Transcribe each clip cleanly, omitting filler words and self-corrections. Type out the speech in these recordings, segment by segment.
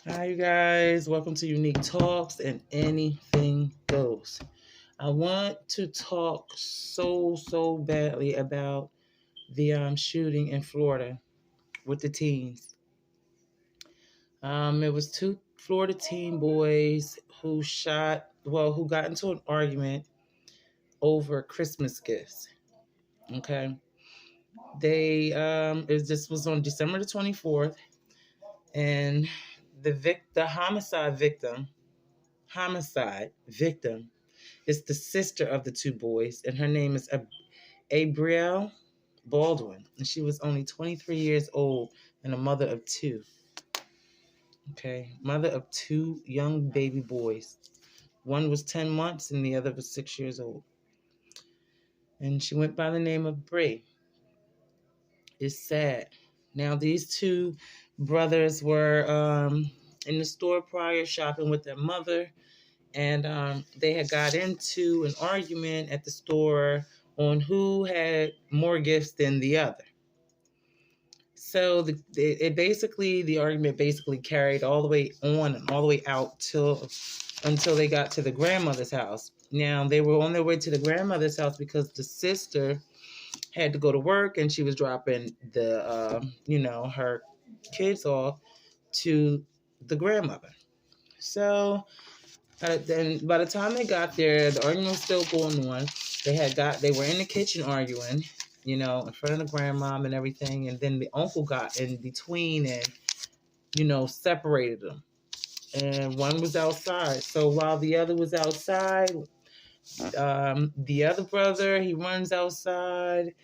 Hi, you guys. Welcome to Unique Talks and Anything Goes. I want to talk so badly about the shooting in Florida with the teens. It was two Florida teen boys who who got into an argument over Christmas gifts. Okay, this was on December the 24th, and the homicide victim is the sister of the two boys, and her name is Abriel Baldwin, and she was only 23 years old and a mother of two. Okay, mother of two young baby boys. One was 10 months and the other was 6 years old. And she went by the name of Bray. It's sad. Now, these two brothers were in the store prior shopping with their mother, and they had got into an argument at the store on who had more gifts than the other. So the argument basically carried all the way on and all the way out until they got to the grandmother's house. Now, they were on their way to the grandmother's house because the sister had to go to work and she was dropping her kids off to the grandmother. So then by the time they got there, the argument was still going on. They were in the kitchen arguing, in front of the grandmom and everything, and then the uncle got in between and, separated them. And one was outside. So while the other was outside, the other brother, he runs outside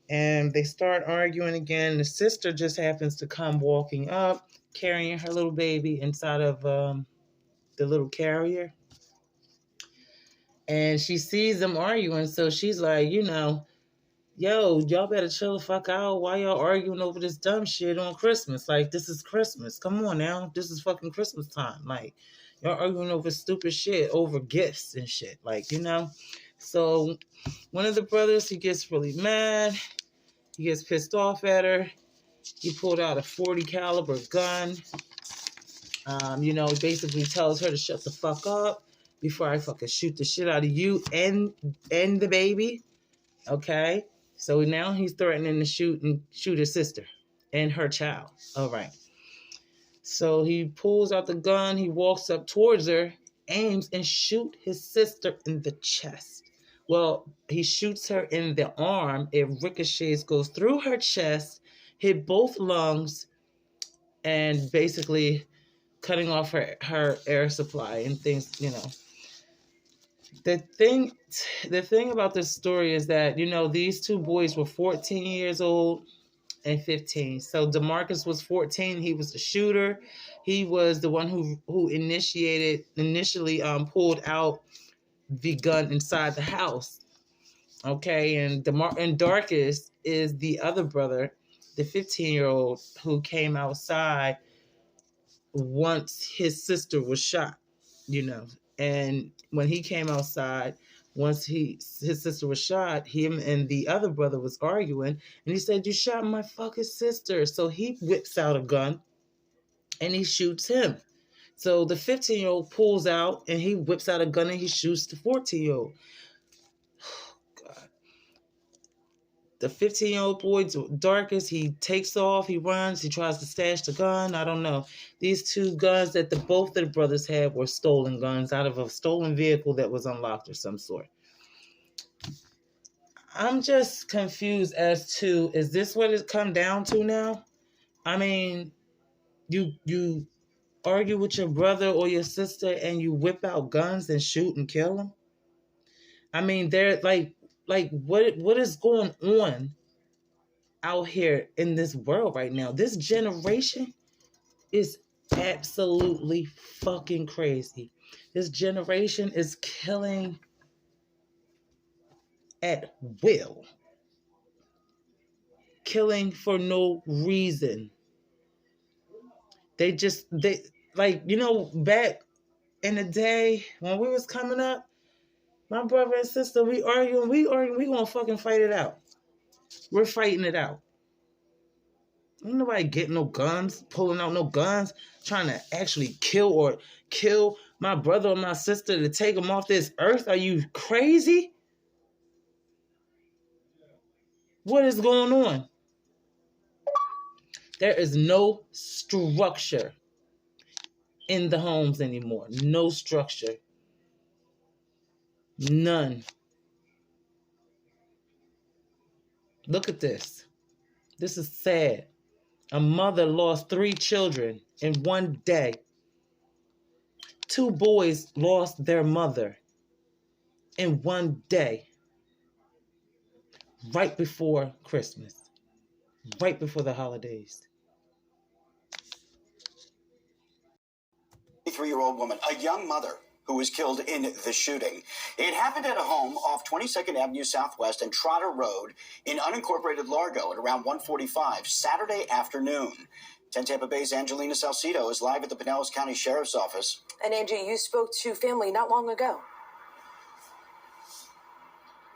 and they start arguing again. The sister just happens to come walking up, carrying her little baby inside of the little carrier. And she sees them arguing, so she's like, yo, y'all better chill the fuck out. Why y'all arguing over this dumb shit on Christmas? Like, this is Christmas. Come on now. This is fucking Christmas time. Like, y'all arguing over stupid shit, over gifts and shit. So one of the brothers, he gets really mad. He gets pissed off at her. He pulled out a .40 caliber gun. He basically tells her to shut the fuck up before I fucking shoot the shit out of you and the baby. Okay? So now he's threatening to shoot his sister and her child. All right. So he pulls out the gun, he walks up towards her, aims and shoot his sister in the chest. Well, he shoots her in the arm. It ricochets, goes through her chest, hit both lungs, and basically cutting off her air supply and things, The thing about this story is that, these two boys were 14 years old and 15. So DeMarcus was 14. He was the shooter. He was the one who initially pulled out the gun inside the house. Okay, and Darkus is the other brother, the 15-year-old who came outside once his sister was shot, And when he came outside, once his sister was shot, him and the other brother was arguing, and he said, "You shot my fucking sister." So he whips out a gun and he shoots him. So the 15-year-old pulls out and he whips out a gun and he shoots the 14-year-old. The 15-year-old boy, Darkest, he takes off, he runs, he tries to stash the gun. I don't know. These two guns that both of the brothers had were stolen guns out of a stolen vehicle that was unlocked or some sort. I'm just confused as to, is this what it's come down to now? I mean, you argue with your brother or your sister and you whip out guns and shoot and kill them? I mean, they're like what is going on out here in this world right now? This generation is absolutely fucking crazy. This generation is killing at will. Killing for no reason. Back in the day when we was coming up, my brother and sister, we gonna fucking fight it out. We're fighting it out. Ain't nobody getting no guns, pulling out no guns, trying to actually kill my brother or my sister to take them off this earth. Are you crazy? What is going on? There is no structure in the homes anymore. No structure. None. Look at this. This is sad. A mother lost 3 children in one day. 2 boys lost their mother in one day. Right before Christmas. Right before the holidays. 23-year-old woman, a young mother who was killed in the shooting. It happened at a home off 22nd Avenue Southwest and Trotter Road in unincorporated Largo at around 1:45 Saturday afternoon. 10 Tampa Bay's Angelina Salcido is live at the Pinellas County Sheriff's Office. And Angie, you spoke to family not long ago.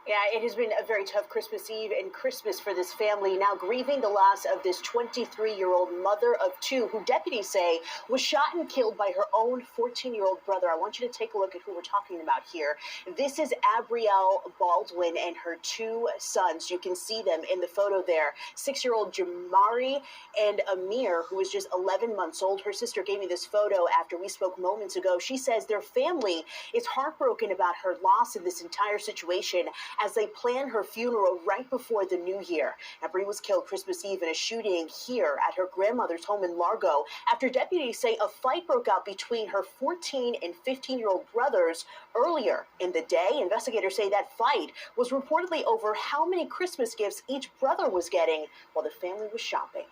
Yeah, it has been a very tough Christmas Eve and Christmas for this family, now grieving the loss of this 23-year-old mother of 2 who deputies say was shot and killed by her own 14-year-old brother. I want you to take a look at who we're talking about here. This is Abriel Baldwin and her 2 sons. You can see them in the photo there. 6-year-old Jamari and Amir, who is just 11 months old. Her sister gave me this photo after we spoke moments ago. She says their family is heartbroken about her loss in this entire situation as they plan her funeral right before the new year. Abriel was killed Christmas Eve in a shooting here at her grandmother's home in Largo after deputies say a fight broke out between her 14 and 15-year-old brothers earlier in the day. Investigators say that fight was reportedly over how many Christmas gifts each brother was getting while the family was shopping.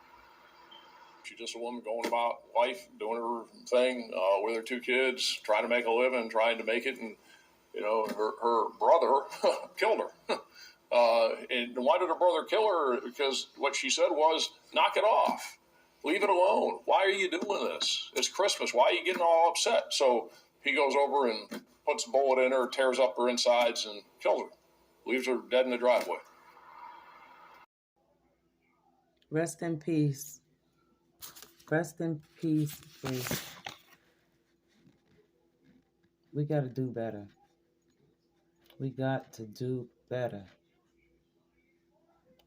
She's just a woman going about life, doing her thing with her 2 kids, trying to make a living, trying to make it, and her brother killed her. And why did her brother kill her? Because what she said was, knock it off. Leave it alone. Why are you doing this? It's Christmas. Why are you getting all upset? So he goes over and puts a bullet in her, tears up her insides, and kills her. Leaves her dead in the driveway. Rest in peace. Rest in peace, please. We got to do better. We got to do better.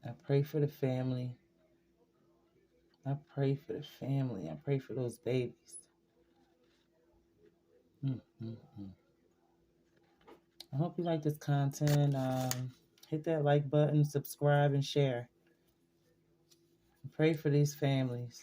I pray for the family. I pray for the family. I pray for those babies. I hope you like this content. Hit that like button, subscribe, and share. I pray for these families.